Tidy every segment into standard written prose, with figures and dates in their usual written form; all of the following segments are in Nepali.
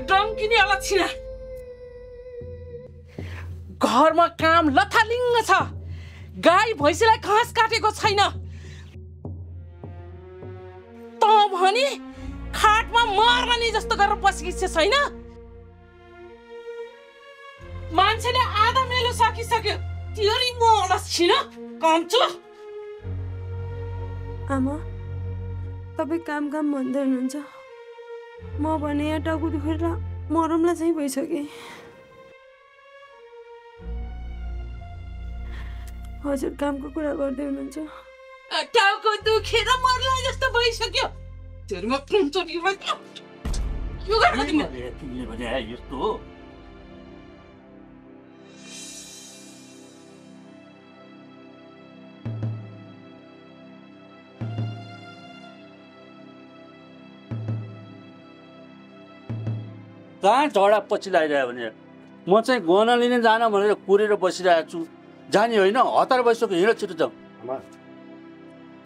डङ्किनी अलग छिन घरमा काम लथालिङ्ग छ गाई भैँसीलाई घाँस काटेको छैन त भने खाटमा मर्ने जस्तो गरेर बसिसके छैन मान्छेले आधा मेलो सकिसक्यो तिरी म अलग छिन कम्छु आमा तपाईँ काम भन्दै हुनुहुन्छ म भने यहाँ टाउको दुखेर मरमला चाहिँ भइसके हजुर कामको कुरा गर्दै हुनुहुन्छ टाउको दुखेर मर्ला जस्तो भइसक्यो तेरीमा कुम्चोरीलाई के गर्नु तिमीले भने यस्तो कहाँ झडा पछि लागिरह्यो भने म चाहिँ गहना लिन जान भनेर कुरेर बसिरहेको छु जाने होइन हतार बसिसक्यो हिँड छिटो जाउँ आमा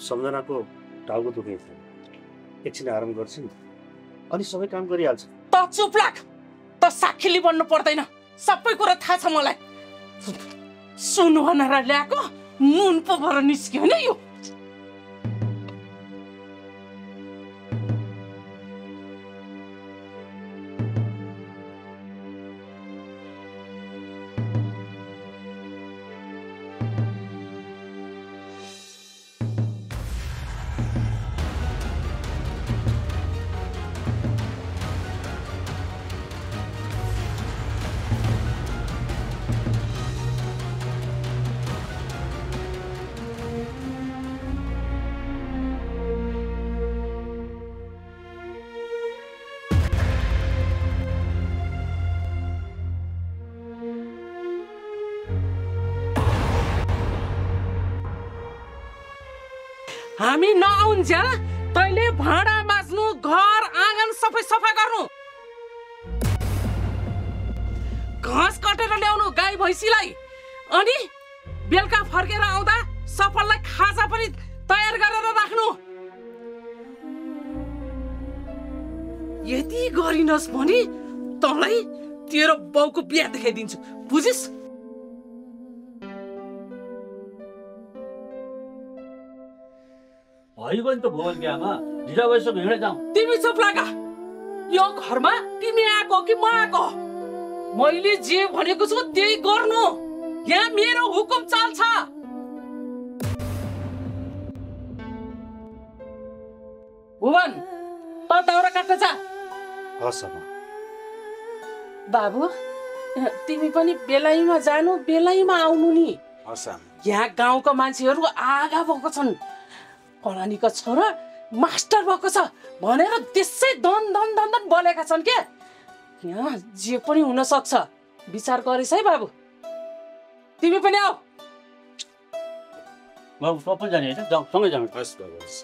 सम्झनाको टाउको दुखेको थियो एकछिन आराम गर्छिन् अनि सबै काम गरिहाल्छ त चुप लाग त साखिली बन्नु पर्दैन सबै कुरा थाहा छ मलाई सुन भनेर ल्याएको नुन पो भएर निस्क्यो होइन यो हामी नआउन्जेल तैले भाँडा माझ्नु घर आँगन सबै सफा गर्नु घाँस काटेर ल्याउनु गाई भैँसीलाई अनि बेलुका फर्केर आउँदा सफललाई खाजा पनि तयार गरेर राख्नु यति गरिनस् भने तँलाई तेरो बाउको बिहा देखाइदिन्छु बुझिस् भइगयो नि त भोल के आमा ढिला भइसक्यो हिँड जाउँ तिमी चुप लाग यो घरमा तिमी आएको कि म आएको मैले जे भनेको छु त्यही गर्नु यहाँ मेरो हुकुम चल्छ भुवन त दाउरा काट्न जा हस् आमा बाबु तिमी पनि बेलायमा जानु बेलायमा आउनु नि हस् आमा यहाँ गाउँका मान्छेहरू आगा भएको छन् कलानीको छोरा मास्टर भएको छ भनेर त्यसै दन दन दन दन बोलेका छन् के यहाँ जे पनि हुन सक्छ विचार गरिस् है बाबु तिमी पनि आऊ बाबु सबै जाने होइन जाउँ सँगै जाउँ हस् बाबु हस्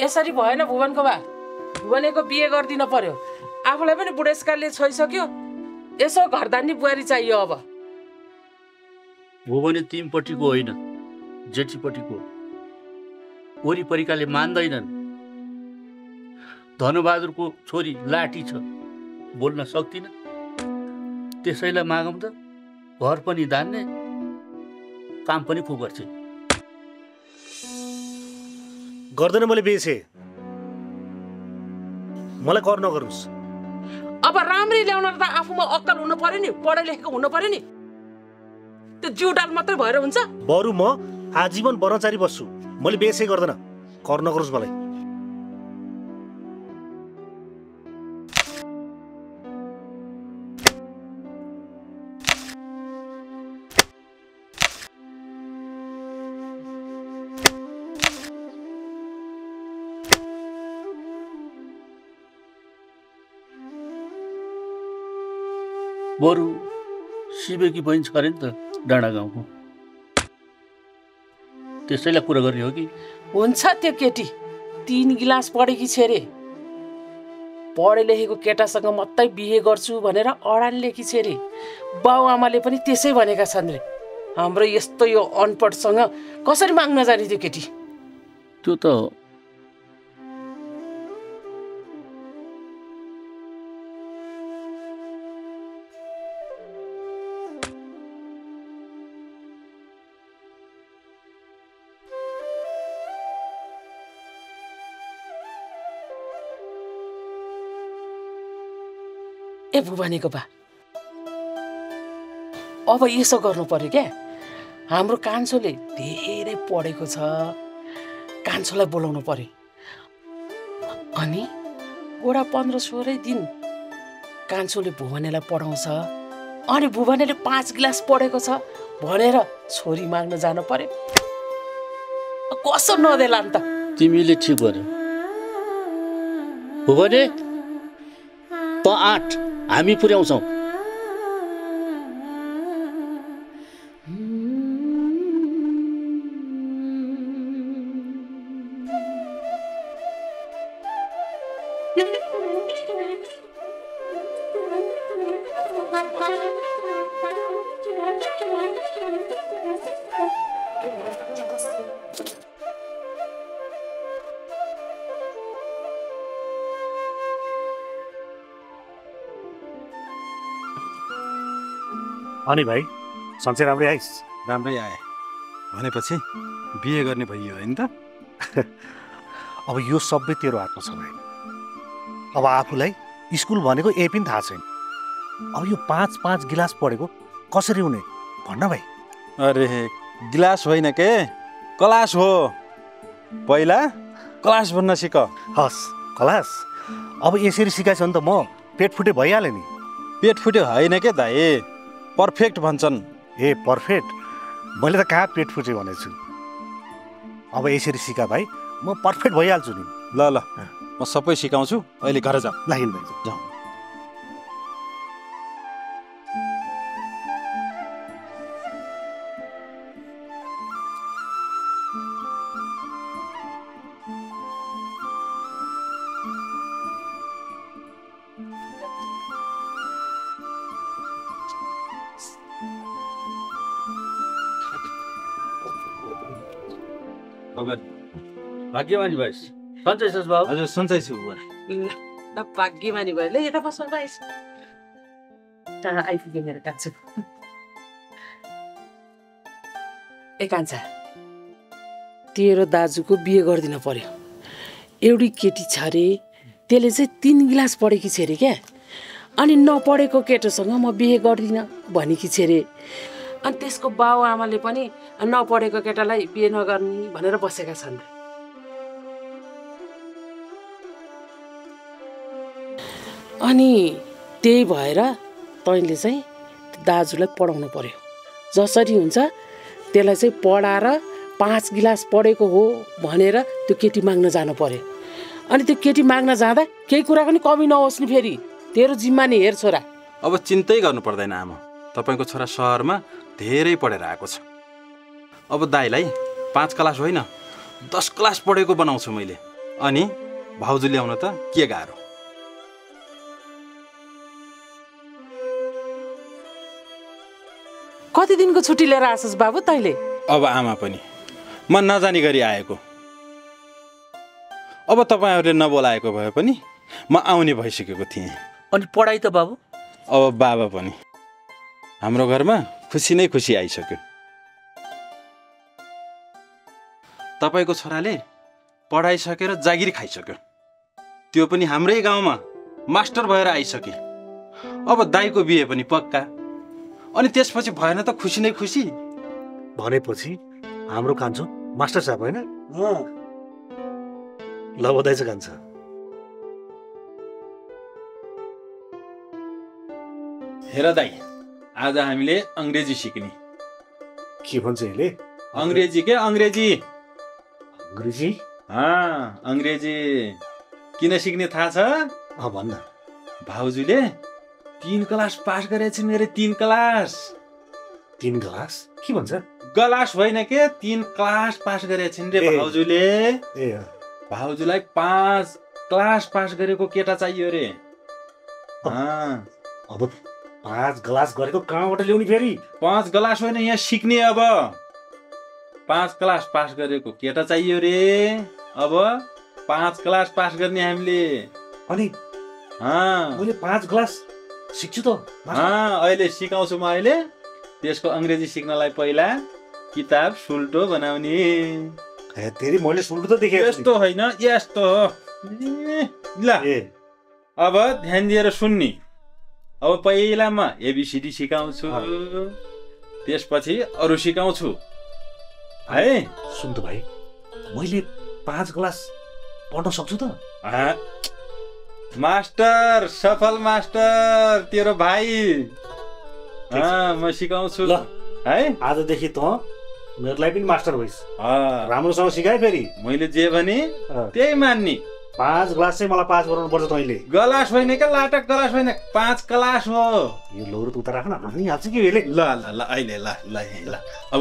यसरी भएन भुवनको बा। भुवनेको बिहे गरिदिन पर्यो। आफूलाई पनि बुढेसकालले छोइसक्यो। यसो घरदानी बुहारी चाहियो अब। भुवने तिमपट्टिको होइन, जेठीपट्टिको। वरिपरिकाले मान्दैनन्। धनबहादुरको छोरी लाठी छ, बोल्न सक्दिन। त्यसैलाई मागौँ त, घर पनि धान्ने, काम पनि फु गर्छ। गर्दैन मैले बेचे। मलाई कर नगर्नुस्। अब राम्ररी ल्याउन त आफूमा अक्कल हुनु पर्यो नि, पढे लेखेको हुनु पर्यो नि। त्यो जिउडाल मात्रै भएर हुन्छ? बरु म आजीवन ब्रह्मचारी बस्छु। मैले बेचे गर्दैन। कर नगर्नुस् मलाई। बरु शिवेकी बहिनी छ अरे नि त डाँडा गाउँको। त्यसैलाई कुरा गर्ने हो कि? हुन्छ त्यो केटी 3 गिलास पढेकी छ रे। पढे लेखेको केटासँग मात्रै बिहे गर्छु भनेर अडान लेखी छ रे। बाउ आमाले पनि त्यसै भनेका छन् रे। हाम्रो यस्तो यो अनपढसँग कसरी माग्न जाने त्यो केटी? त्यो त ए भुवनेको बा, अब यसो गर्नु पर्यो क्या। हाम्रो कान्छोले धेरै पढेको छ, कान्छोलाई बोलाउनु पर्यो। अनि गोडा 15-16 दिन कान्छोले भुवनेलाई पढाउँछ। अनि भुवनेले 5 गिलास पढेको छ भनेर छोरी माग्न जानु पर्यो। कसो नदेला नि त? तिमीले ठिक गर्यो। भुवने त 8 हामी पुर्याउँछौँ। अनि भाइ सन्चै राम्रै आइस? राम्रै आए भनेपछि बिहे गर्ने भइयो होइन त? अब यो सबै तेरो हातमा छ भाइ। अब आफूलाई स्कुल भनेको ए पनि थाहा छैन। अब यो 5 गिलास पढेको कसरी हुने भन्न भाइ? अरे गिलास होइन के, क्लास हो। पहिला क्लास भन्न सिक। हस् क्लास। अब यसरी सिकाएछ भने त म पेट फुटे भइहाल्यो नि। पेट फुटे होइन के दाइ, पर्फेक्ट भन्छन्। ए पर्फेक्ट? मैले त कहाँ पेट फुटे भनेछु। अब यसरी सिका भाइ, म पर्फेक्ट भइहाल्छु नि। ल ल म सबै सिकाउँछु। अहिले घर जाऊ। ल हिँड भाइ जाऊ। भाग्यमानी भाइ। सन्चै छस् बाबु? हजुर सन्चै छु। ल भाग्यमानी भयो। ल यता बस्नु भाइस। टाढा आइपुग्यो मेरो कान्छो। ए कान्छा, तेरो दाजुको बिहे गरिदिन पर्यो। एउटी केटी छ अरे, त्यसले चाहिँ 3 गिलास पढेकी छ अरे क्या। अनि नपढेको केटोसँग म बिहे गर्दिनँ भनेकी छ अरे। अनि त्यसको बाउ आमाले पनि नपढेको केटालाई बिहे नगर्ने भनेर बसेका छन्। अनि त्यही भएर तैँले चाहिँ दाजुलाई पढाउनु पर्यो। जसरी हुन्छ त्यसलाई चाहिँ पढाएर 5 गिलास पढेको हो भनेर त्यो केटी माग्न जानु पर्यो। अनि त्यो केटी माग्न जाँदा केही कुराको नि कमी नहोस् नि। फेरि तेरो जिम्मा नि हेर छोरा। अब चिन्तै गर्नु पर्दैन आमा, तपाईँको छोरा सहरमा धेरै पढेर आएको छ। अब दाइलाई 5 क्लास होइन 10 क्लास पढेको बनाउँछु मैले। अनि भाउजू ल्याउन त के गाह्रो। कति दिनको छुट्टी लिएर आछस् बाबु तैँले? अब आमा पनि म नजानी गरी आएको। अब तपाईँहरूले नबोलाएको भए पनि म आउने भइसकेको थिएँ। अनि पढाइ त बाबु? अब बाबा पनि हाम्रो घरमा खुसी नै खुसी आइसक्यो। तपाईँको छोराले पढाइसकेर जागिर खाइसक्यो, त्यो पनि हाम्रै गाउँमा मास्टर भएर आइसके। अब दाइको बिहे पनि पक्का, अनि त्यसपछि भएन त खुसी नै खुसी। भनेपछि हाम्रो कान्छो मास्टर साहब होइन? ल बधाई छ कान्छा। हेर दाइ, आज हामीले अङ्ग्रेजी सिक्ने। के भन्छ यसले? अङ्ग्रेजी के अङ्ग्रेजी? अङ्ग्रेजी? अङ्ग्रेजी किन सिक्ने थाहा छ? भन्न। भाउजूले 3 क्लास पास गरेछन् अरे। 3 क्लास? 3 क्लास? के भन्छ? गलास होइन के, 3 क्लास पास गरेछन् रे भाउजूले। भाउजूलाई 5 क्लास पास गरेको केटा चाहियो रे। अब 5 क्लास गरेको कहाँबाट ल्याउने फेरि? 5 क्लास होइन, यहाँ सिक्ने। अब 5 क्लास पास गरेको केटा चाहियो रे। अब 5 क्लास पास गर्ने हामीले। अनि मैले 5 क्लास सिक्छु त? अहिले सिकाउँछु म। अहिले त्यसको अङ्ग्रेजी सिक्नलाई पहिला किताब सुल्टो बनाउने। तेरि मैले सुल्टो त देखेँ। यस्तो होइन, यस्तो हो। ल अब ध्यान दिएर सुन्ने। अब पहिला म एबिसिडी सिकाउँछु, त्यसपछि अरू सिकाउँछु है। सुन त भाइ, मैले 5 क्लास पढ्न सक्छु त? मास्टर, सफल मास्टर तेरो भाइ। म सिकाउँछु ल है। आजदेखि त मेरोलाई पनि मास्टर भइस। राम्रोसँग सिकाए फेरि। मैले जे भने त्यही मान्ने। 5 क्लास चाहिँ मलाई पास गराउनु पर्छ तैँले। गलास होइन क्या, लाटक गलास होइन, 5 क्लास हो। यो लौरो त उता राख्न, हामी हाल्छ कि यसले। ल ल ल अहिले ल ल ल अब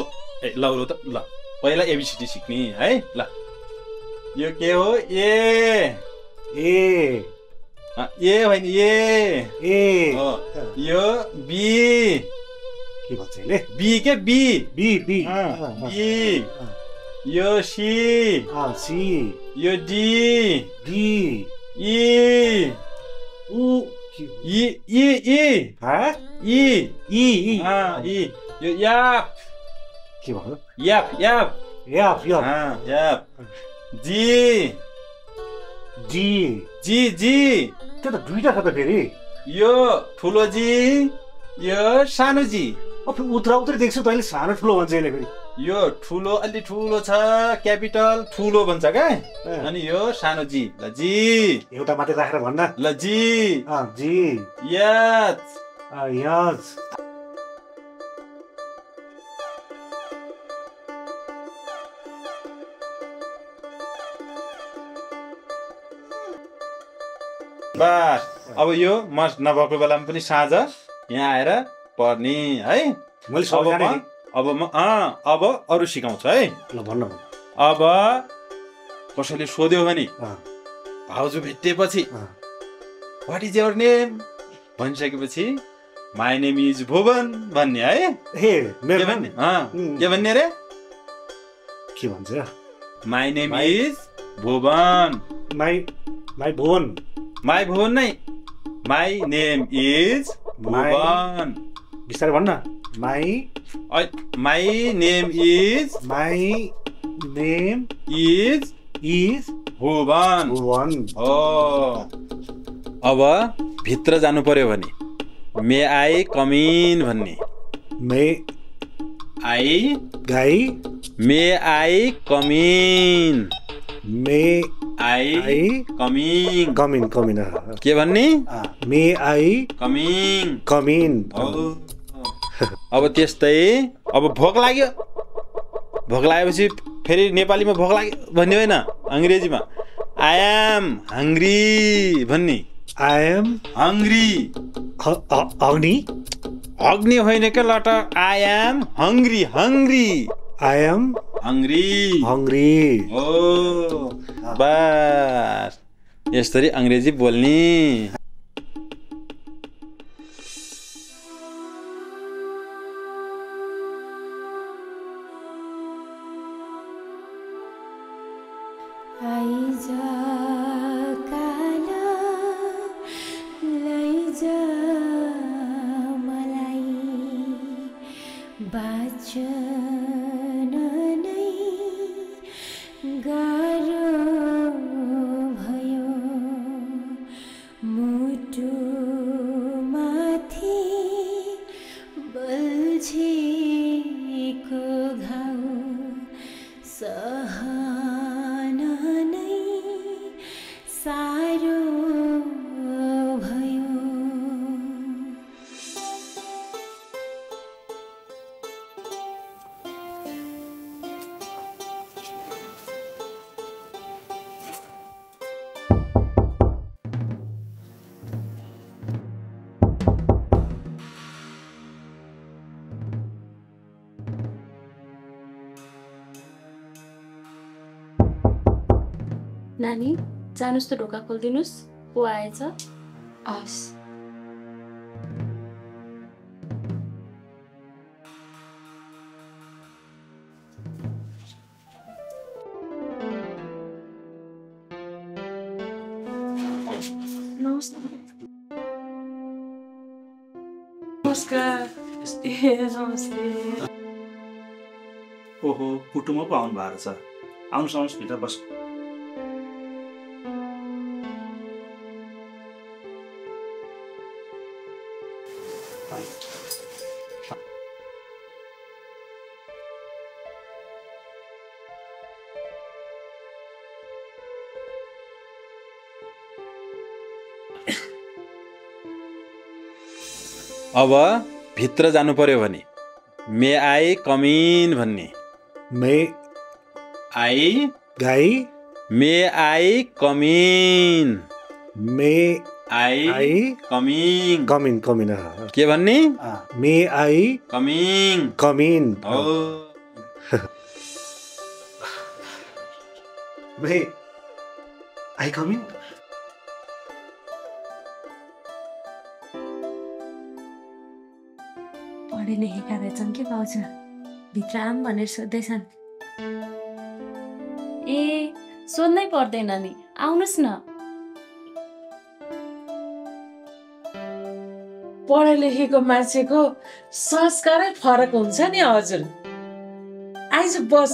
लौरो त ल पहिला एबिसिडी सिक्ने है। ल यो के हो? ए ए ए होइन, ए ए हो। यो बी। के भन्छ यसले? बी के? B B B B. यो सी। सी। यो डी। डी। ई। उ ई ई ई ई ई ई। यो याप। के भयो? याप याप याप याप। याप। जी जी जी जी। त्यो त दुईटा छ त फेरि। यो ठुलो जी, यो सानो जी। उत्र उत्री देख्छु तैँले सानो ठुलो भन्छ यसले फेरि। यो ठुलो अलि ठुलो छ, क्यापिटल ठुलो भन्छ क्या। अनि यो सानो जी। ल जी एउटा मात्रै राखेर भन्न। ल जी जी। यस यस। बस अब यो म नभएको बेलामा पनि साँझ यहाँ आएर पढ्ने है। अब अरू सिकाउँछु है। ल भन्न। अब कसैले सोध्यो भने भाउजू भेटिएपछि व्हाट इज योर नेम भनिसकेपछि माई नेम इज भुवन भन्ने है। के भन्ने? के भन्ने रे? के भन्छ? My name is Bhuwan. My Bhuwan. My Bhuwan नै, माई नेम इज भुवन। बिस्तारै भन्न। माई नेम इज भुवन हो। अब भित्र जानु पर्यो भने मे आई कम इन भन्ने। May I come in. May I coming. के भन्ने? May I coming. अब त्यस्तै अब भोक लाग्यो। भोक लागेपछि फेरि नेपालीमा भोक लाग्यो भन्ने होइन, अङ्ग्रेजीमा आई एम हङ्ग्री भन्ने। I am hungry. अग्नि होइन क्या लट। I am hungry. I am hungry ओ बस यसरी अङ्ग्रेजी बोल्ने नानी जानुस् त ढोका खोलिदिनुस् को आएछ हस् नमस्कार नमस्ते ओहो कुटुम्ब पो आउनु भएको छ आउनुहोस् भित्र बस अब भित्र जानु पर्यो भने मे आई कमिन भन्ने may I guy may I coming may I coming coming coming के भन्ने मे आई कमिङ कमिन हो मे आई कमिन पढे लेखेका रहेछन् के भाउजू भित्र आम भनेर सोध्दैछन् ए सोध्नै पर्दैन नि आउनुस् न पढे लेखेको मान्छेको संस्कारै फरक हुन्छ नि हजुर आइज बस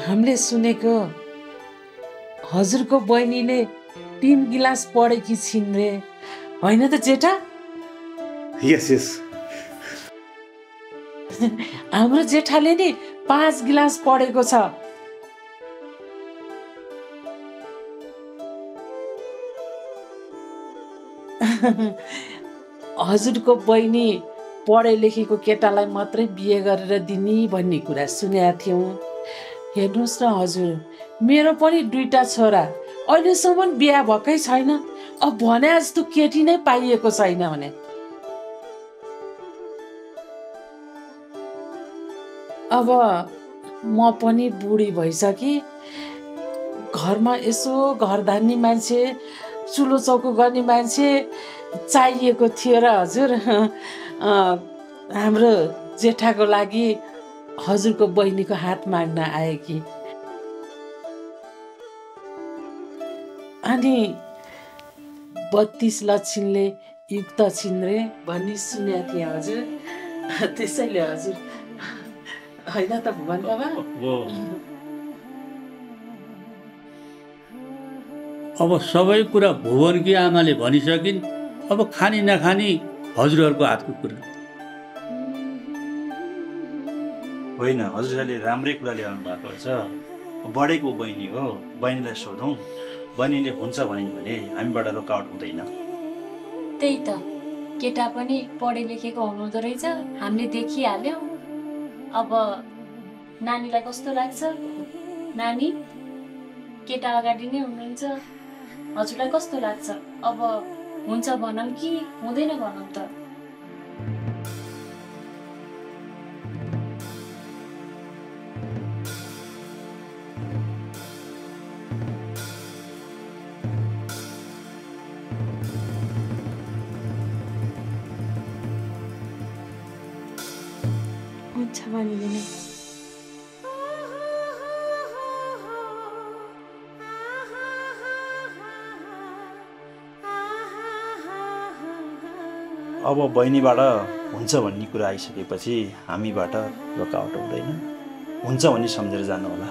हामीले सुनेको हजुरको बहिनीले 3 गिलास पढेकी छिन् रे होइन त जेठा यस यस हाम्रो जेठाले नि 5 गिलास पढेको छ हजुरको बहिनी पढे लेखेको केटालाई मात्रै बिहे गरेर दिने भन्ने कुरा सुनेका थियौँ हेर्नुहोस् न हजुर मेरो पनि 2टा छोरा अहिलेसम्म बिहा भएकै छैन अब भने जस्तो केटी नै पाइएको छैन भने अब म पनि बुढी भइसके घरमा यसो घरधान्ने मान्छे चुलो चौको गर्ने मान्छे चाहिएको थियो र हजुर हाम्रो जेठाको लागि हजुरको बहिनीको हात माग्न आए कि अनि 32 लक्षणले युक्त छिन् रे भन्ने सुनेको थिएँ हजुर त्यसैले हजुर होइन त भुवन बाबा अब सबै कुरा भुवनकी आमाले भनिसकिन् अब खानी नखानी हजुरहरूको हातको कुरा होइन हजुरले राम्रै कुरा ल्याउनु भएको रहेछ बढेको बहिनी हो बहिनीलाई सोधौँ बहिनीले हुन्छ भने हामीबाट रोकावट हुँदैन त्यही त केटा पनि पढे लेखेको हुनुहुँदो रहेछ, हामीले देखिहाल्यौँ। अब नानीलाई कस्तो लाग्छ? नानी केटा अगाडि नै हुनुहुन्छ, हजुरलाई कस्तो लाग्छ? अब हुन्छ भनौँ कि हुँदैन भनौँ त? हुन्छ भनिदिनु। अब बहिनीबाट हुन्छ भन्ने कुरा आइसकेपछि हामीबाट रोकावट हुँदैन, हुन्छ भन्ने सम्झेर जानु होला।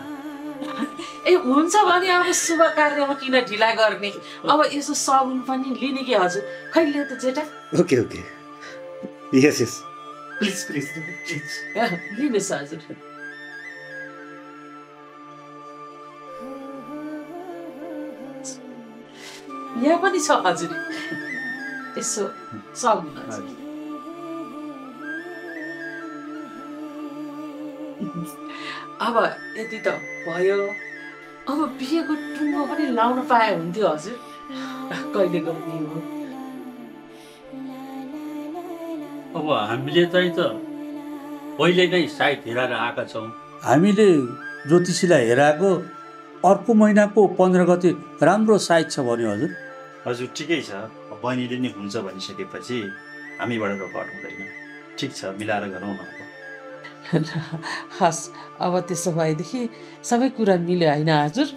ए हुन्छ भने अब शुभ कार्यमा किन ढिला गर्ने? अब यसो सगुन पनि लिने कि हजुर? खैले त जेठा? Okay okay yes yes please please please लिनुहोस् हजुर। यहाँ पनि छ हजुर, यसो सगुन हजुर। अब यति त भयो, अब बिहेको टुङ्गो पनि लाउन पाए हुन्थ्यो हजुर। कहिले गर्ने हो? अब हामीले चाहिँ त पहिले नै साइट हेरेर आएका छौँ। हामीले ज्योतिषीलाई हेराएको अर्को महिनाको 15 गते राम्रो साइट छ भन्यो हजुर। हजुर ठिकै छ, बहिनीले नि हुन्छ भनिसकेपछि हामीबाट रोकावट हुँदैन। ठिक छ, मिलाएर गरौँ न। हस्, अब त्यसो भएदेखि सबै कुरा मिल्यो होइन हजुर?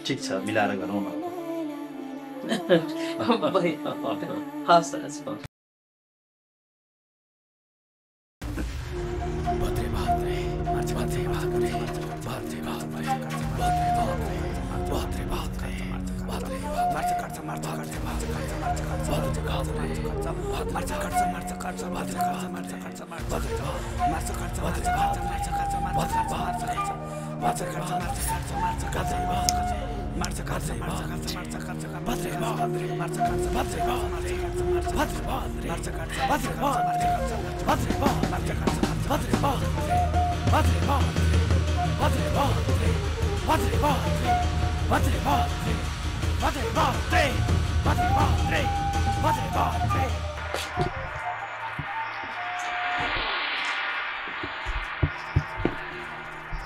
ठिक छ, मिलाएर गरौँ न। हस् हजुर।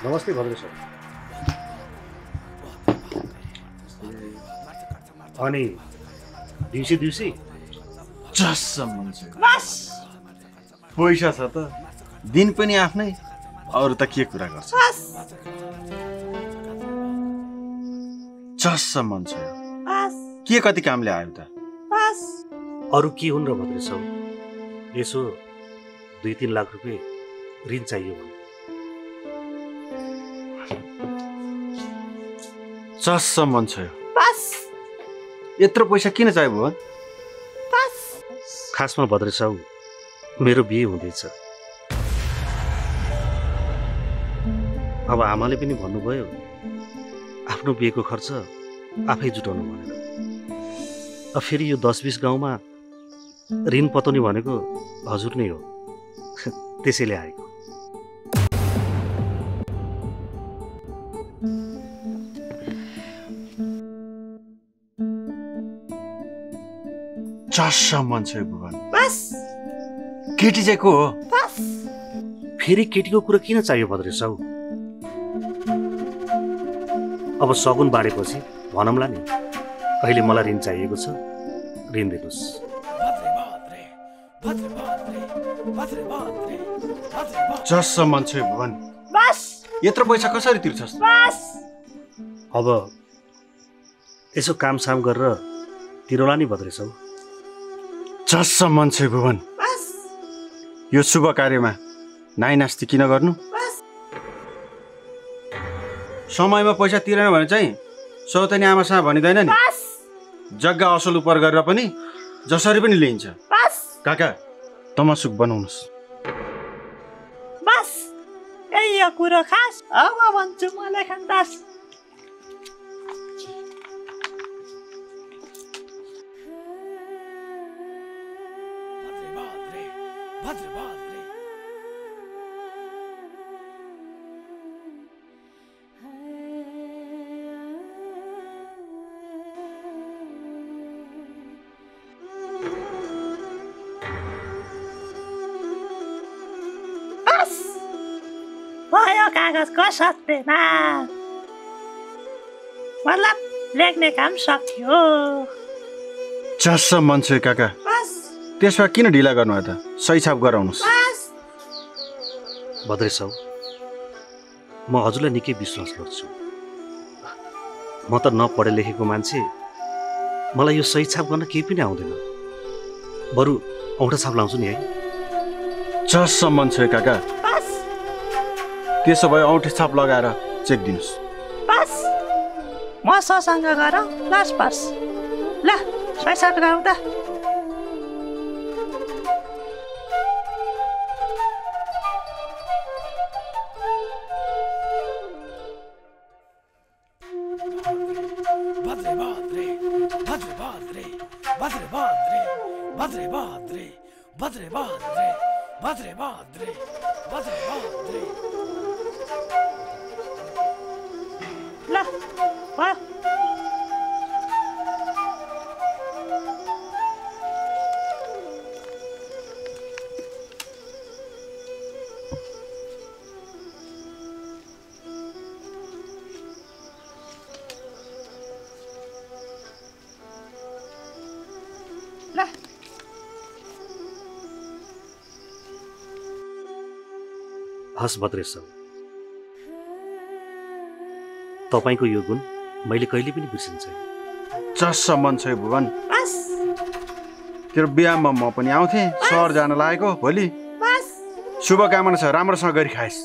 नमस्ते भद्रे सर। अनि दिउसी जसम्म छ बस पैसा छ त दिन पनि आफ्नै, अरू त के कुरा गर्छ? जसम्म छ के कति कामले आयो त? अरू के हुन् र भद्रे सर? यसो 2-3 लाख रुपियाँ ऋण चाहियो भने। जसम्म छ यत्रो पैसा किन चाहियो भवन? खासमा भद्रे साहु मेरो बिहे हुँदैछ। अब आमाले पनि भन्नुभयो आफ्नो बिहेको खर्च आफै जुटाउनु भनेर। अब फेरि यो 10-20 गाउँमा ऋण पताउने भनेको हजुर नै हो, त्यसैले आएको। जसम्म छ भवन बस केटी चाहिँ को हो? फेरि केटीको कुरा किन चाहियो भद्रे साहु? अब सगुन बाँडेपछि भनौँला नि, अहिले मलाई ऋण चाहिएको छ, ऋण दिनुहोस्। जसम्म छ भवन बस यत्रो पैसा कसरी तिर्छस्? अब यसो कामसाम गरेर तिरौला नि भद्रे साहु। जसम्म छ भुवन यो शुभ कार्यमा नाइ नास्ति किन गर्नु? समयमा पैसा तिरेन भने चाहिँ सौतनी आमासँग भनिँदैन नि, जग्गा असल उपर गरेर पनि जसरी पनि लिइन्छ। काका तमसुक बनाउनुहोस्। बस यही हो कुरो खास। अब भन्छु म लेखन दास। भयो कागजको सत्तेमा मतलब लेख्ने काम सक्यो। चस्स मन्छु काका, त्यसमा किन ढिला गर्नु त? सही छाप गराउनुहोस्। भद्रे साउ, म हजुरलाई निकै विश्वास गर्छु। म त नपढे लेखेको मान्छे, मलाई यो सही छाप गर्न केही पनि आउँदैन। बरु औँठा छाप लाउँछु नि है। चस्स मन्छु काका, त्यसो भए औँठी छाप लगाएर चेक दिनुहोस्। बस मसँग गर बस बस ल सही छाप लगाऊ त। हस् भद्रे साउ, तपाईँको यो गुण मैले कहिले पनि बिर्सिन्छ। चस्स मन छ भुवन, तेरो बिहामा म पनि आउँथेँ। सहर जान लागेको भोलि। शुभकामना छ, राम्रोसँग गरी खाएस्।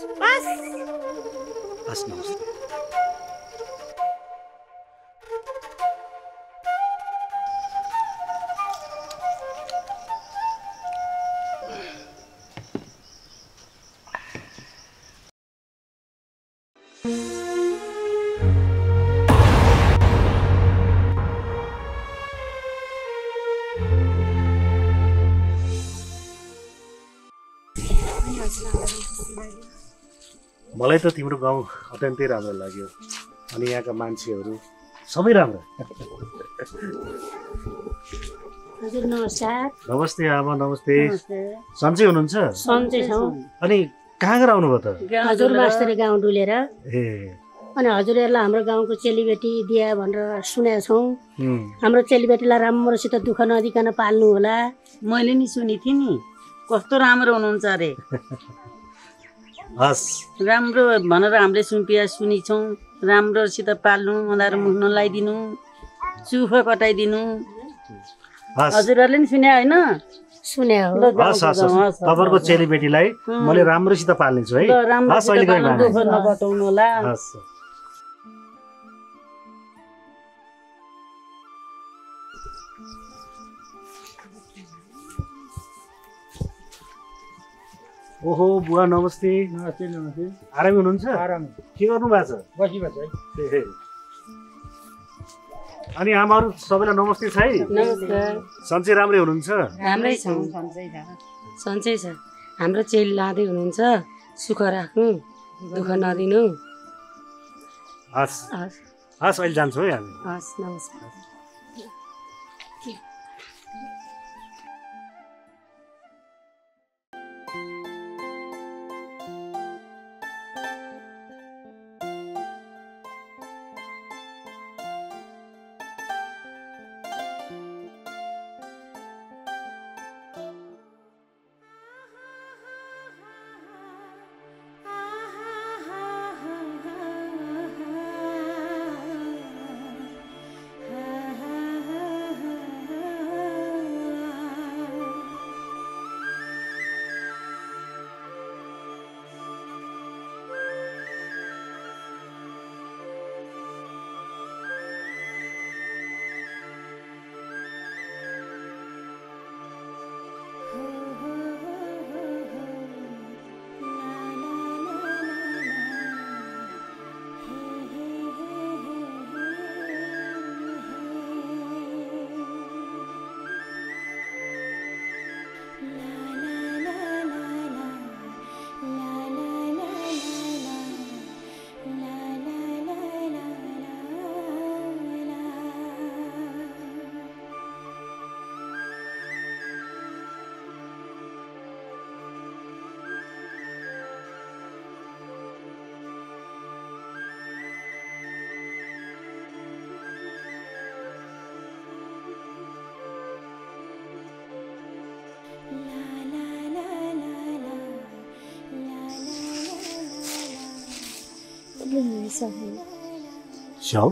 हस् नमस्ते। मलाई त तिम्रो गाउँ अत्यन्तै राम्रो लाग्यो, अनि यहाँका मान्छेहरू सबै राम्रो। हजुर नमस्कार। नमस्ते आमा, नमस्ते। सन्चै हुनुहुन्छ? सन्चै छौँ। अनि कहाँ गएर आउनुभयो त? हजुर मास्तरी गाउँ डुलेर। ए अनि हजुरहरूलाई हाम्रो गाउँको चेलीबेटी दिया भनेर सुनेका छौँ। हाम्रो चेलीबेटीलाई राम्रोसित दुःख नदिकन पाल्नु होला। मैले नि सुनेको थिएँ नि, कस्तो राम्रो हुनुहुन्छ अरे। हस् राम्रो भनेर हामीले सुनिछौँ। राम्रोसित पाल्नु, उनीहरू मुख नलाइदिनु, चुखो कटाइदिनु। हजुरहरूले नि सुने होइन? सुने हो। हस् हस् हस्, तपाईँको चेलीबेटीलाई मैले राम्रोसित पाल्नेछु है। हस् अहिले गए दुःख नकटाउनु होला। हस्। ओहो बुवा नमस्ते। नमस्ते नमस्ते। आरामी हुनुहुन्छ? आराम। के गर्नु भएको छ? बसिबस् है। अनि आमाहरू सबैलाई नमस्ते छ है। नमस्कार। सन्चै राम्रै हुनुहुन्छ? राम्रै छौँ। सन्चै छ। हाम्रो चेली लाँदै हुनुहुन्छ, सुख राख्नु, दुःख नदिनु। हस् हस्, अहिले जान्छौँ है हामी। हस् नमस्कार। स्याउ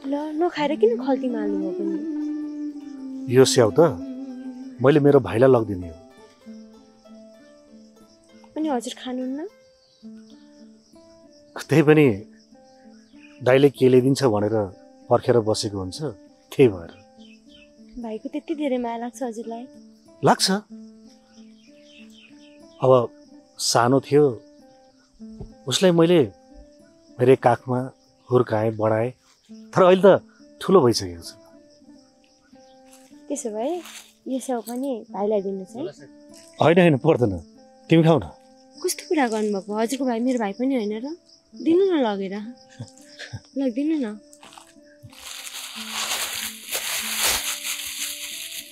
ल नखाएर किन खल्तीमा हाल्नुभयो पनि? यो स्याउ त मैले मेरो भाइलाई लगिदिने हो। अनि हजुर खानुहुन्न? त्यही पनि दाइले के ल्याइदिन्छ भनेर पर्खेर बसेको हुन्छ, त्यही भएर। भाइको त्यति धेरै माया लाग्छ हजुरलाई? लाग्छ। अब सानो थियो उसलाई मैले मेरै काखमा हुर्काएँ बढाएँ, तर अहिले त ठुलो भइसकेको छ। त्यसो भए यो स्याउ पनि भाइलाई दिनुहोस् है। होइन पर्दैन, तिमी खाऊ न। कस्तो कुरा गर्नुभएको? हजुरको भाइ मेरो भाइ पनि होइन र? दिनु न लगेर, लगिदिनु न।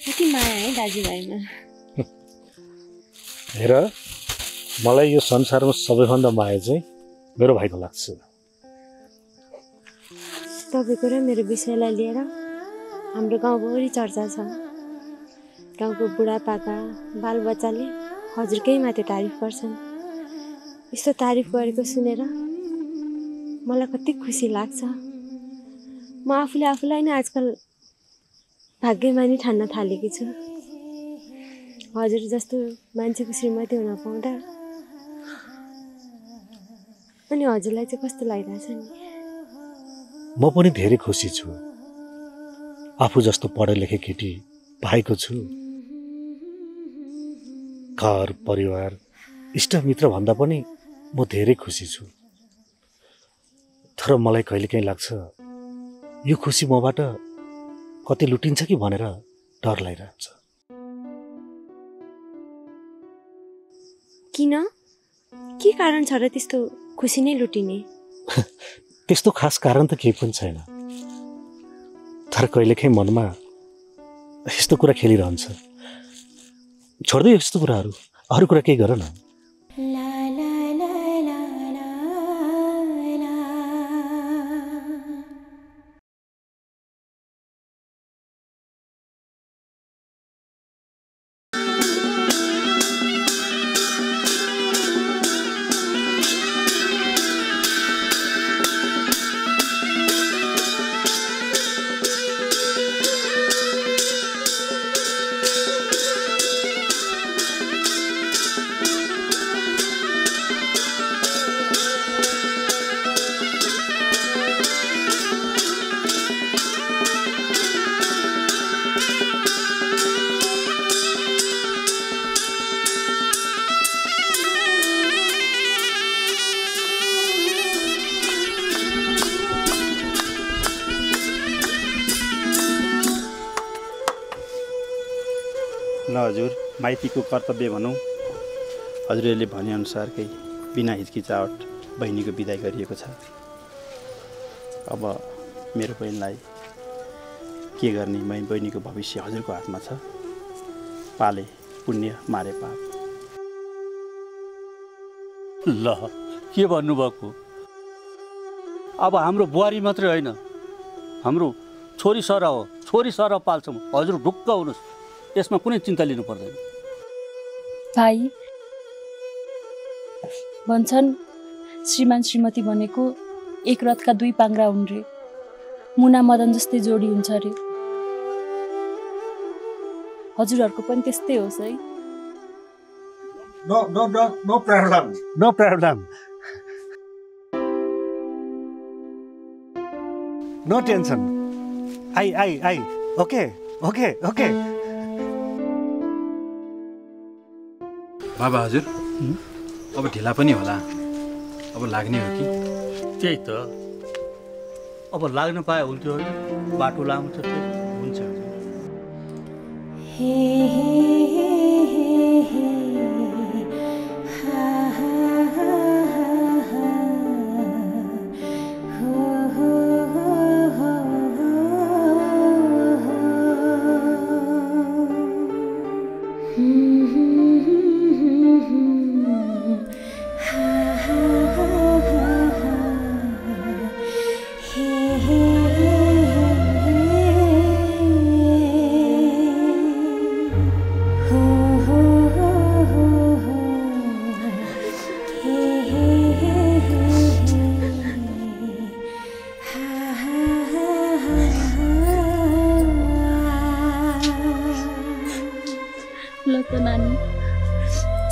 कति माया है दाजुभाइमा। हेर मलाई यो संसारमा सबैभन्दा माया चाहिँ मेरो भाइको लाग्छ। तपाईँको र मेरो विषयलाई लिएर हाम्रो गाउँभरि चर्चा छ। गाउँको बुढापाका बालबच्चाले हजुरकै माथि तारिफ गर्छन्। यस्तो तारिफ गरेको सुनेर मलाई कति खुसी लाग्छ। म आफूलाई नै आजकल भाग्यमानी ठान्न थालेकी छु। हजुर जस्तो मान्छेको श्रीमती हुन पाउँदा। अनि हजुरलाई चाहिँ कस्तो लागिरहेछ नि? म पनि धेरै खुसी छु। आफू जस्तो पढे लेखे केटी पाएको छु। घर परिवार इष्टमित्र भन्दा पनि म धेरै खुसी छु। तर मलाई कहिलेकाहीँ लाग्छ यो खुसी मबाट कतै लुटिन्छ कि भनेर डर लागिरहेछ। किन? के कारण छ र त्यस्तो खुसी नै लुटिने? त्यस्तो खास कारण त केही पनि छैन, तर कहिलेकाहीँ मनमा यस्तो कुरा खेलिरहन्छ। छोड्दै यस्तो कुराहरू, अरू कुरा केही गर न। हजुर माइतीको कर्तव्य भनौँ हजुरले भनेअनुसारकै बिना हिचकिचाहट बहिनीको बिदाई गरिएको छ। अब मेरो बहिनीलाई के गर्ने? बहिनीको भविष्य हजुरको हातमा छ। पाले पुण्य मारे पाप। ल के भन्नुभएको? अब हाम्रो बुहारी मात्रै होइन, हाम्रो छोरी सरा हो। छोरी सरा पाल्छौँ। हजुर ढुक्क हुनुहोस्, यसमा कुनै चिन्ता लिनु पर्दैन। भाइ भन्छन् श्रीमान श्रीमती भनेको एक रथका दुई पाङ्ग्रा हुन् रे। मुना मदन जस्तै जोडी हुन्छ रे। हजुरहरूको पनि त्यस्तै होस् है। No problem. No tension. I okay. बाबा हजुर अब ढिला पनि होला, अब लाग्ने हो कि? त्यही त, अब लाग्न पाए हुन्थ्यो। बाटो लामो छ। हुन्छ। हे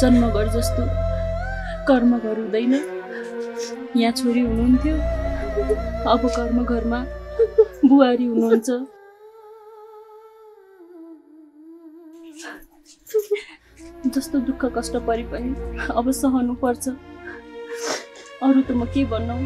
जन्मघर जस्तो कर्मघर हुँदैन। यहाँ छोरी हुनुहुन्थ्यो, अब कर्मघरमा बुहारी हुनुहुन्छ। जस्तो दुःख कष्ट परे पनि अब सहनु पर्छ। अरू त म के भन्नु।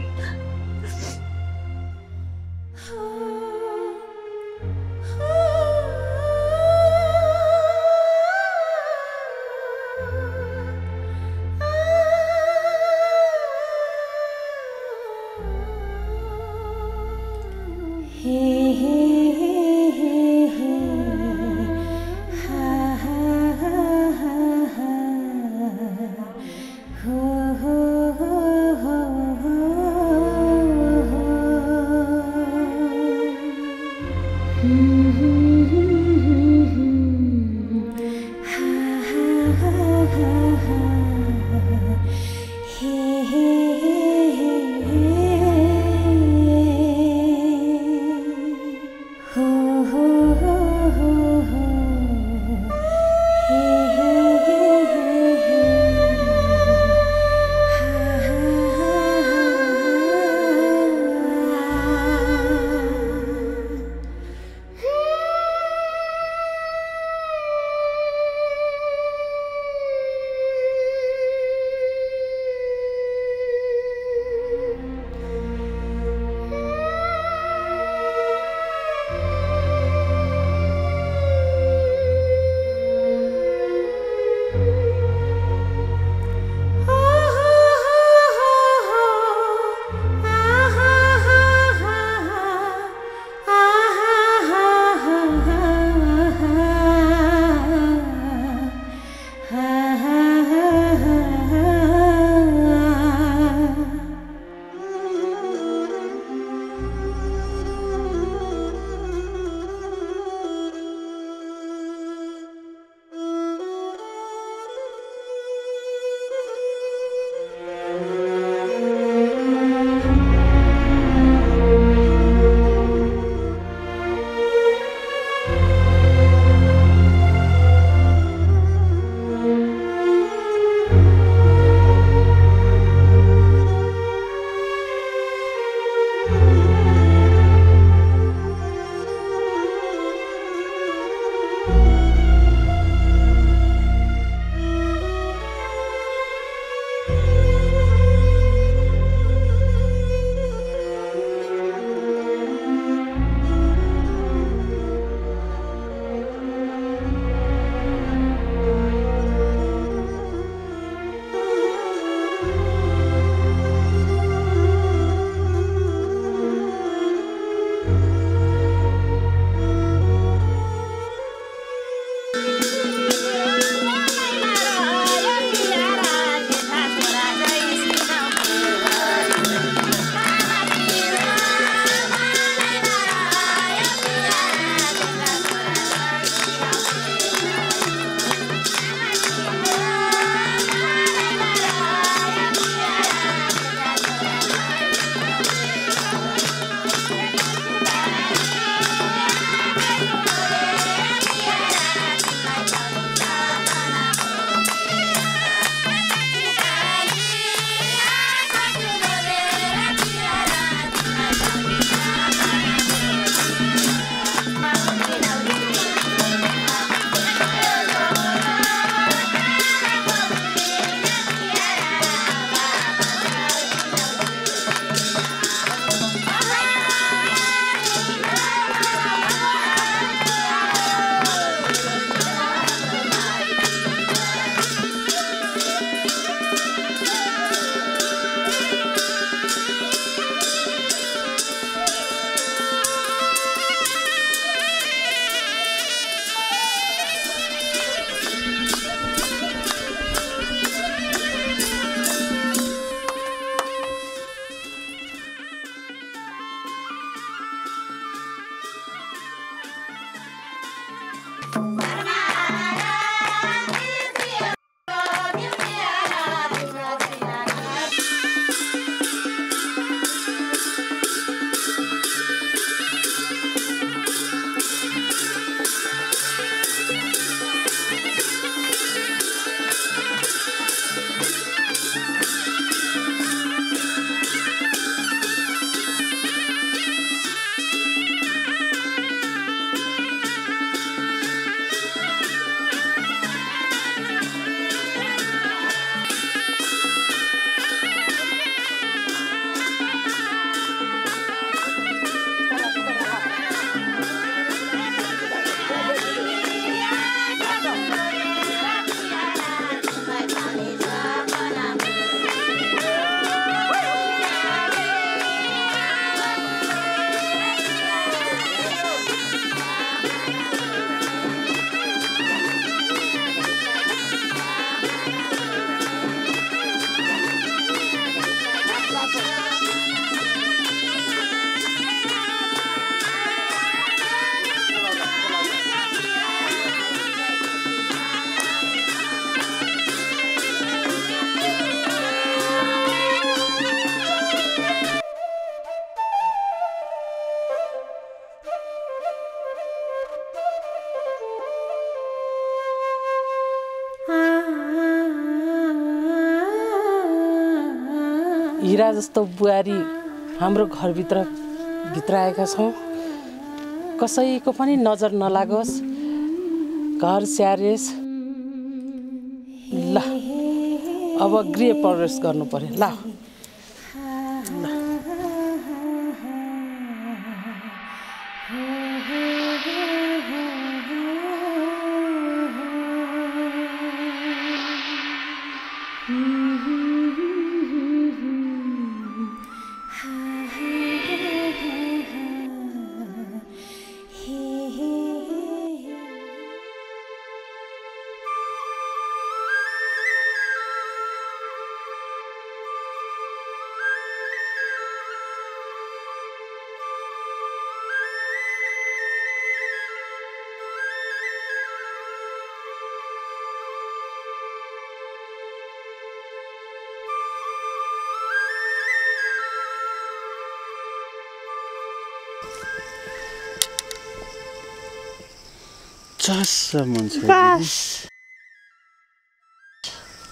हिरा जस्तो बुहारी हाम्रो घरभित्र भित्राएका छौँ। कसैको पनि नजर नलागोस्, घर स्याहारेस्। ल अब गृह प्रवेश गर्नु पर्यो। ल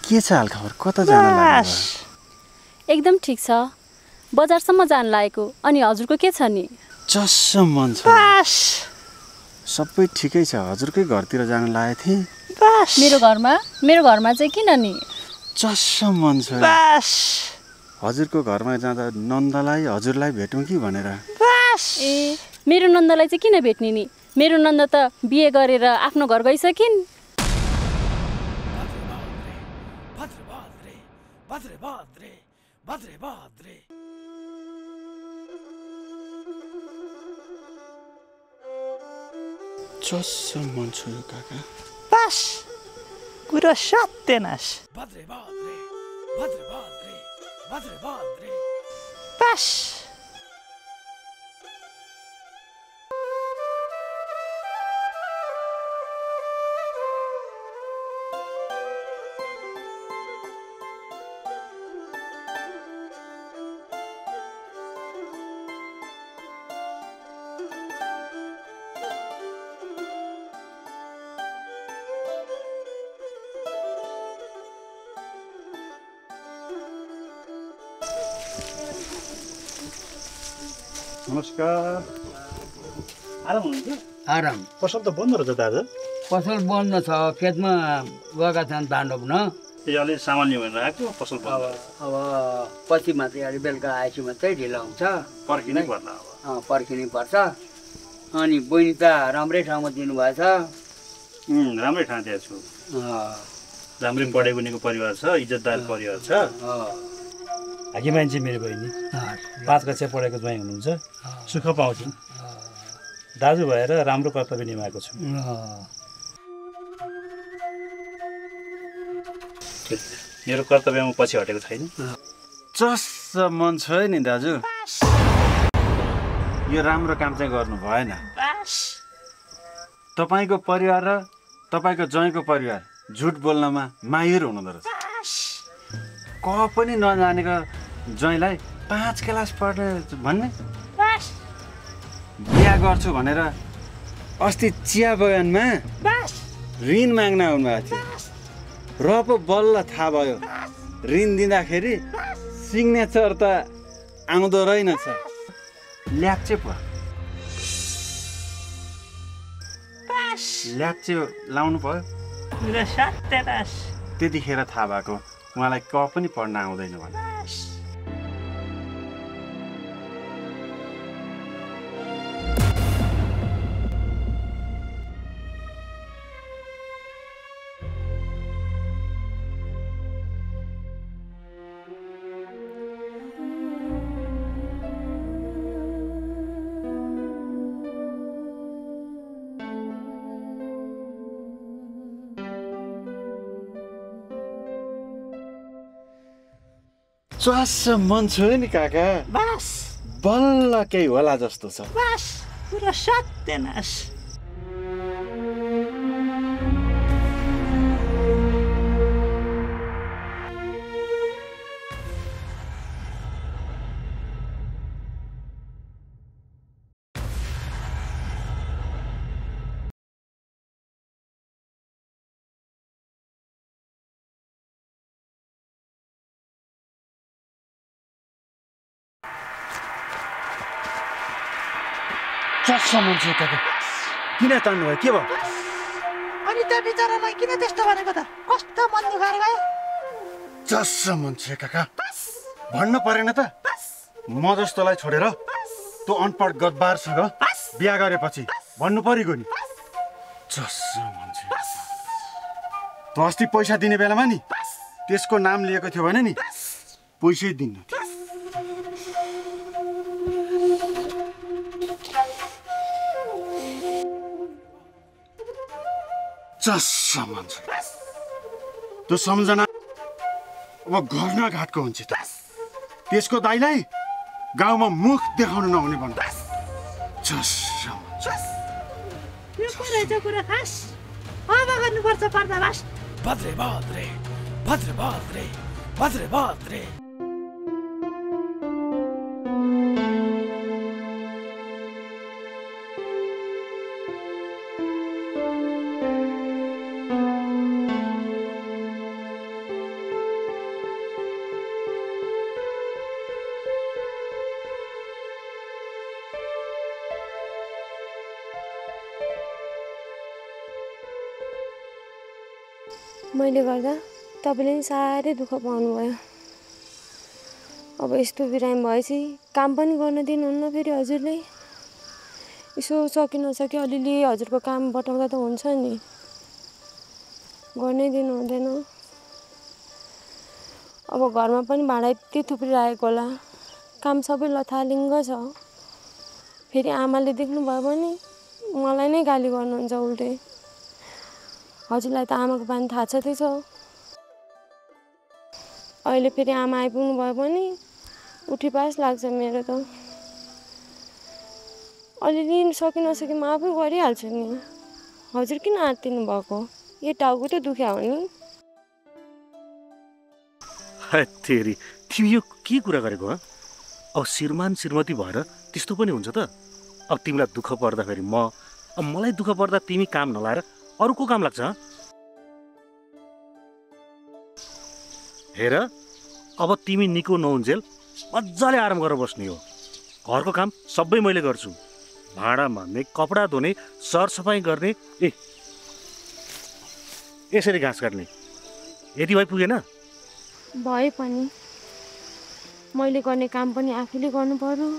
के छ हालखबर? कता जान लाग्यो? एकदम ठिक छ। बजारसम्म जान लागेको। अनि हजुरको के छ नि? चस्स मन छ। सबै ठिकै छ। हजुरकै घरतिर जान लागेको थिएँ। मेरो घरमा चाहिँ किन नि? चस्स मन छ। हजुरको घरमा जाँदा नन्दलाई हजुरलाई भेटौँ कि भनेर। ए मेरो नन्दलाई चाहिँ किन भेट्ने नि? मेरो नन्द त बिहे गरेर आफ्नो घर गइसकिन्। चस्स मन छ यो काका। बस कुरा सत्यनाश। बस नमस्कार। आराम हुनुहुन्छ? आराम। पसल त बन्द रहेछ दाजु। पसल बन्द छ, खेतमा गएका छन् धान रोप्न। अलि सामान्य भनेर आएको पसल बन्द। अब पछि मात्रै अलि बेलुका आएपछि मात्रै ढिलो हुन्छ। पर्खिनै पर्ला अब। पर्खिनै पर्छ। अनि बहिनी त राम्रै ठाउँमा दिनुभएछ। राम्रै ठाउँ दिएको छु। राम्रै पढे बुनेको परिवार छ, इज्जतदार परिवार छ। हाकी मान्छे मेरो बहिनी 5 कक्षा पढेको ज्वाइँ हुनुहुन्छ। सुख पाउँछु। दाजु भएर राम्रो कर्तव्य निभाएको छु। मेरो कर्तव्यमा पछि हटेको छैन। चस्स मन छ नि दाजु। यो राम्रो काम चाहिँ गर्नु भएन। तपाईँको परिवार र तपाईँको ज्वाइँको परिवार झुट बोल्नमा माहिर हुनुहुँदो रहेछ। क पनि नजानेको ज्वाइँलाई 5 क्लास पढ्ने भन्ने, बिहा गर्छु भनेर अस्ति चिया बगानमा ऋण माग्न आउनुभएको थियो। र पो बल्ल थाहा भयो ऋण दिँदाखेरि सिग्नेचर त आउँदो रहेनछ। ल्याप्चे पो ल्याप्चे लाउनु पर्यो। त्यतिखेर थाहा भएको उहाँलाई क पनि पढ्न आउँदैन भने। चस्स मन छ नि काका। बस बल्ल केही होला जस्तो छ। बस पुरा सत्यनाश। चस्सा मान्छे काका किन तान्नु भयो के भयो अनि त्यो बिचरालाई किन त्यस्तो भनेको त कस्तो मन दुखाएर गयो चस्सा मान्छे काका भन्नु परेन त म जस्तोलाई छोडेर त्यो अनपढ गद्दारसँग बिहा गरेपछि भन्नु परिगयो नि चस्सा मान्छे त अस्ति पैसा दिने बेलामा नि त्यसको नाम लिएको थियो भने नि पैसै दिन्न थियो चस्सा मान्छे त्यो सम्झना अब गर्न घाटको हुन्छ त त्यसको दाइलाई गाउँमा मुख देखाउनु नहुने भन्दा चस्सा मान्छे यो को रहेछ कुरा खास अब गर्नुपर्छ पर्दाबास भद्रे भद्रे भद्रे भद्रे भद्रे भद्रे मैले गर्दा तपाईँले नि साह्रै दुःख पाउनुभयो अब यस्तो बिरामी भएपछि काम पनि गर्न दिनुहुन्न फेरि हजुरले यसो सकि नसकि अलिअलि हजुरको काम बटाउँदा त हुन्छ नि गर्नै दिनु हुँदैन अब घरमा पनि भाडा यति थुप्रिरहेको होला काम सबै लथालिङ्ग छ फेरि आमाले देख्नुभयो भने मलाई नै गाली गर्नुहुन्छ उल्टै हजुरलाई त आमाको बानी थाहा छँदै छ अहिले फेरि आमा आइपुग्नु भयो भने उठीपास लाग्छ मेरो त अलिअलि सकि नसकि म आफै गरिहाल्छु नि हजुर किन आत्तिनु भएको यो टाउको त दुख्या हो नि तेरी तिमी यो के कुरा गरेको अब श्रीमान श्रीमती भएर त्यस्तो पनि हुन्छ त अब तिमीलाई दुःख पर्दाखेरि अब मलाई दुःख पर्दा तिमी काम नलाएर अरू को काम लाग्छ हेर अब तिमी निको नहुन्जेल मजाले आराम गरेर बस्ने हो घरको काम सबै मैले गर्छु भाँडा मान्ने कपडा धुने सरसफाइ गर्ने यसरी घाँस काट्ने यति भइ पुगेन भए पनि मैले गर्ने काम पनि आफैले गर्नु पर्यो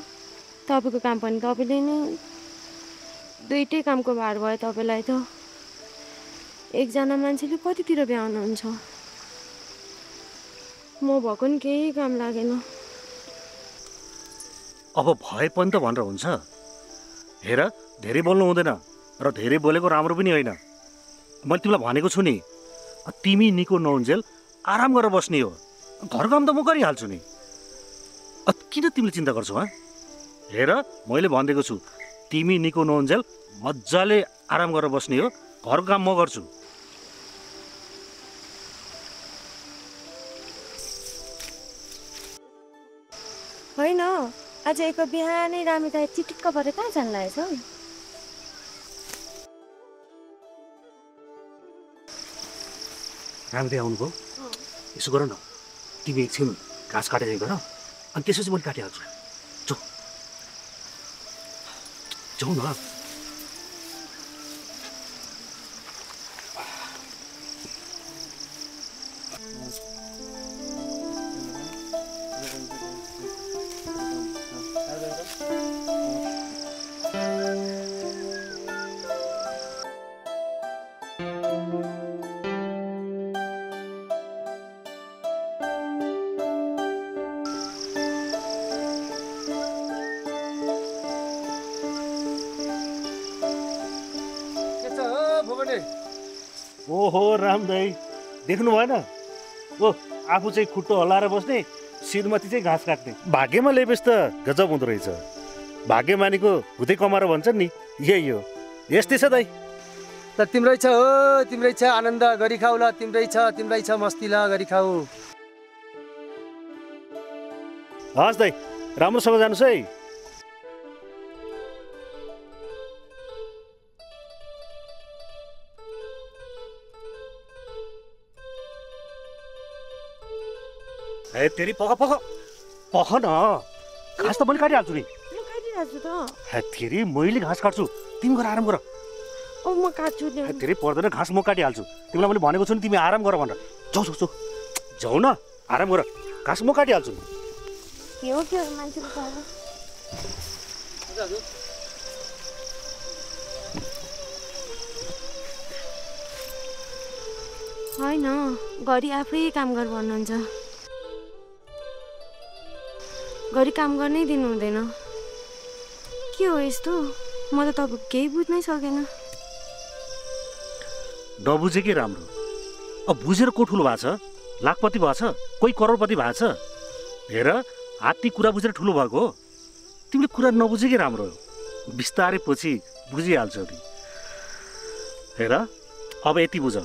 तपाईँको काम पनि तपाईँले नै दुईटै कामको भार भयो तपाईँलाई त एकजना मान्छेले कतितिर भ्याउनुहुन्छ म भएको नि केही काम लागेन अब भए पनि त भनेर हुन्छ हेर धेरै बोल्नु हुँदैन र धेरै बोलेको राम्रो पनि होइन मैले तिमीलाई भनेको छु नि तिमी निको नहुन्जेल आराम गरेर बस्ने हो घर काम त म गरिहाल्छु नि किन तिमीले चिन्ता गर्छौ हेर मैले भनिदिएको छु तिमी निको नहुन्जेल मजाले आराम गरेर बस्ने हो घरको काम म गर्छु होइन आज एक बिहानै रामी दाइ चिटिक्क परेर कहाँ जानु लागेछ रामी दाइ आउनुभयो यसो गर न तिमी एकछिन घाँस काटेर गर अनि त्यसपछि मैले काटिहाल्छु जाऊ न ओहो राम दाई देख्नु भएन ओ आफू चाहिँ खुट्टो हल्लाएर बस्ने श्रीमती चाहिँ घाँस काट्ने भाग्यमा ल्याएपछि त गजब हुँदो रहेछ भाग्यमानीको हुँदै कमाएर भन्छन् नि यही हो यस्तै छ दाई त तिम्रै छ हो तिम्रै छ आनन्द गरी खाऊ ल तिम्रै छ मस्ती ल गरी खाऊ हस् दाई राम्रोसँग जानुहोस् है तेरी पख न घाँस त मैले काटिहाल्छु नि काटिरहेको छु त। धेरै मैले घाँस काट्छु, तिमी गएर आराम गर। अब म काट्छु नि। धेरै पर्दैन, घाँस म काटिहाल्छु। तिमीलाई मैले भनेको छु नि तिमी आराम गर भनेर। जाऊ जाऊ जाऊ जाऊ न, आराम गर, घाँस म काटिहाल्छु। के हो मान्छेको पारा। होइन, घरि आफै काम गर भन्नुहुन्छ। घरि काम गर्नै दिनु हुँदैन। के हो यस्तो? म त तपाईँ केही बुझ्नै सकेन। नबुझे के राम्रो। अब बुझेर को ठुलो भएको छ? लाखपति भएको छ, कोही करोडपति भएको छ। हेर, हात्ती कुरा बुझेर ठुलो भएको हो। तिमीले कुरा नबुझे के राम्रो। बिस्तारै पछि बुझिहाल्छौ नि। हेर, अब यति बुझ,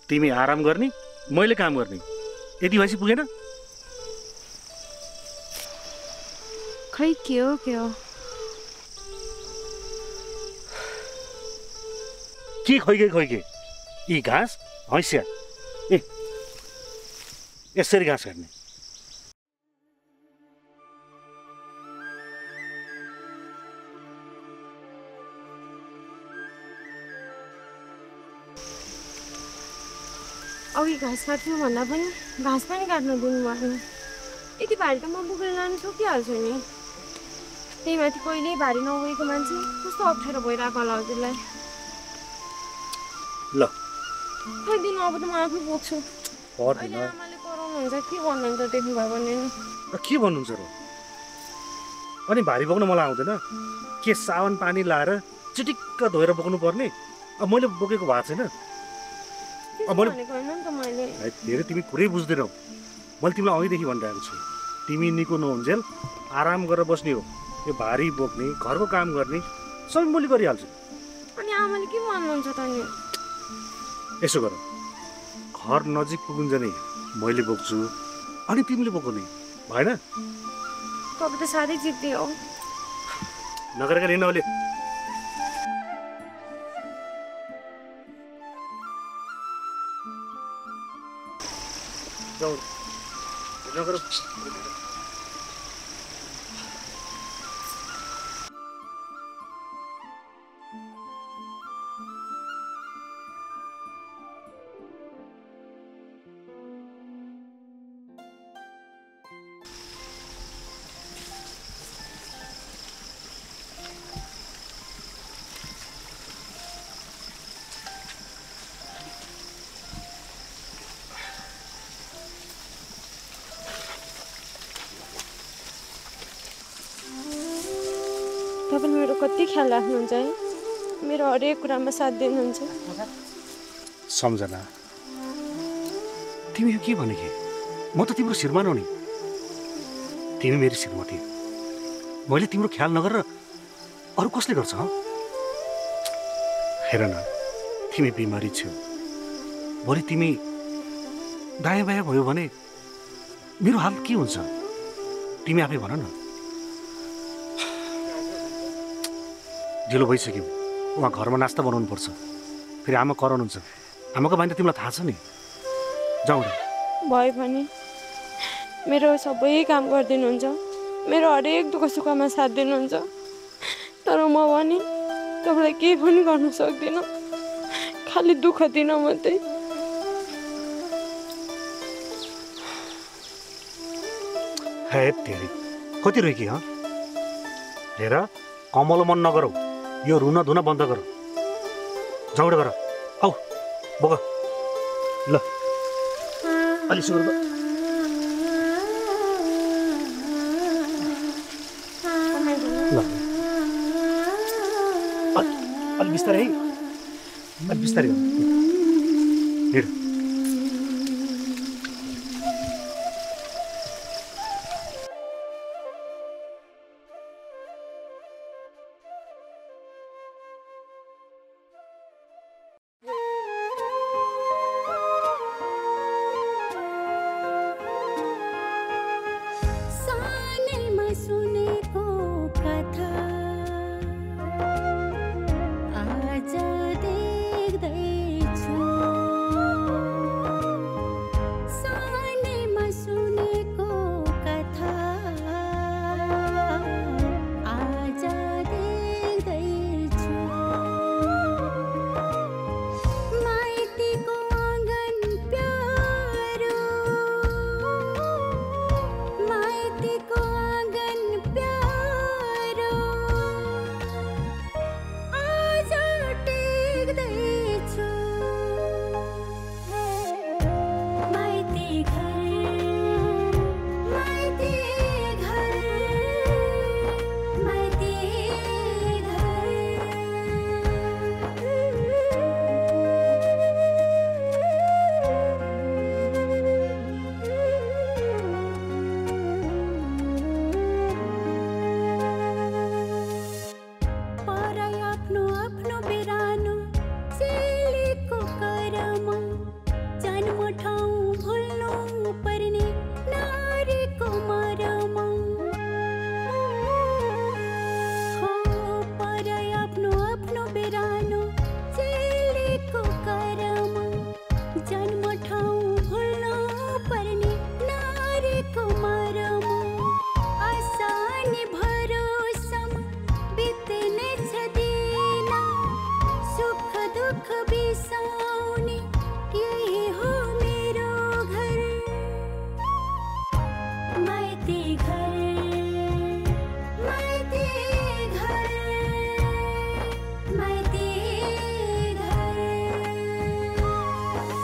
तिमी आराम गर्ने, मैले काम गर्ने। यति भएपछि पुगेन? खै के हो के हो? के खैके यी घाँस हैसिया यसरी घाँस काट्ने। अघि घाँस काट्छु भन्दा पनि घाँस पनि काट्नु दिनु भएन। यति भारी त म बोकेर लानु सकिहाल्छु नि। त्यही माथि कहिल्यै भारी नगएको मान्छे कस्तो अप्ठ्यारो भइरहेको होला हजुरलाई। ल खै दिनु, अब त म आफै बोक्छु। पर्दैन। आमाले कराउनुहुन्छ, के भन्नुहुन्छ देख्नु भयो भने। के भन्नुहुन्छ र? अनि भारी बोक्न मलाई आउँदैन। के साबुन पानी लाएर चिटिक्क धोएर बोक्नु पर्ने? अब मैले बोकेको भएको छैन। धेरै तिमी कुरै बुझ्दैनौ। मैले तिमीलाई अघिदेखि भनिरहेको छु, तिमी निको नहुन्जेल आराम गरेर बस्ने हो। यो भारी बोक्ने, घरको काम गर्ने सबै मैले गरिहाल्छु। अनि आमाले के भन्नुहुन्छ त नि? यसो गर, घर नजिक पुगिन्छ नि मैले बोक्छु, अनि तिमीले बोक्ने भएन? तपाईँ त साह्रै जिद्दी हो। नगरेका लिन अहिले। जाऊ नगर। तपाईँ मेरो कति ख्याल राख्नुहुन्छ है। मेरो हरेक कुरामा साथ दिनुहुन्छ। सम्झना, तिमी यो के भने कि म त तिम्रो श्रीमान हो नि। तिमी मेरो श्रीमती। मैले तिम्रो ख्याल नगरेर अरू कसले गर्छ? हेर न, तिमी बिमारी छौ। भोलि तिमी दायाँ बायाँ भयो भने मेरो हाल के हुन्छ? तिमी आफै भन न। ढिलो भइसक्यो। उहाँ घरमा नास्ता बनाउनु पर्छ। फेरि आमा कराउनुहुन्छ। आमाको बानी त तिमीलाई थाहा छ नि। जाउँ न। भयो भने मेरो सबै काम गरिदिनुहुन्छ, मेरो हरेक दुःख सुखमा साथ दिनुहुन्छ। तर म भने तपाईँलाई केही पनि गर्न सक्दिनँ, खालि दुःख दिन मात्रै। हे तेरी, कति रोकी ह? हेर, कमल मन नगरौ। यो रुन धुन बन्द गर। झगडा गर। आऊ बोक। ल अलि सुगर ल। अलि बिस्तारै है, अलि बिस्तारै हिँड। आज देख्दैछु ठाउँ भुल्नु पर्ने